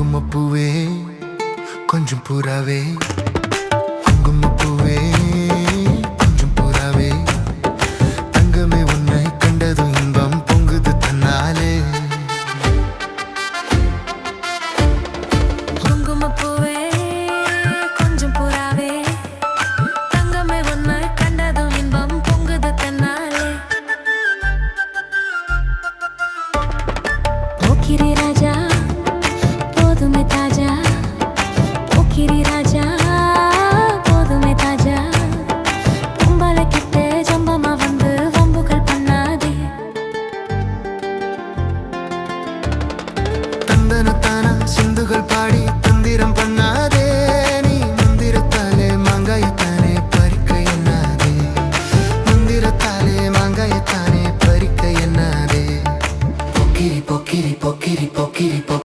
குங்குமப்பூவே கொஞ்சம் புறாவே, குங்குமப்பூவே கொஞ்சம் புறாவே, தங்கமே உன்னை கண்டதும் இன்பம் பொங்குது தன்னாலே. குங்குமப்பூவே கொஞ்சம் புறாவே, தங்கமே உன்னை கண்டதும் இன்பம் பொங்குது தன்னாலே. போக்கிரி ராஜா போதுமே தாஜா, போக்கிரி ராஜா போதுமே தாஜா, கும்பல கிட்ட ஜம்பமா வந்து வம்புகள் பண்ணாதே. தந்தனத்தானா சிந்துகள் பாடி தந்திரம் பண்ணாதே, நீ மந்திரத்தாலே மாங்காயத்தானே பறிக்க எண்ணாதே, மந்திரத்தாலே மாங்காயத்தானே பறிக்க எண்ணாதே. பொக்கிரி பொக்கிரி பொக்கிரி பொக்கிரி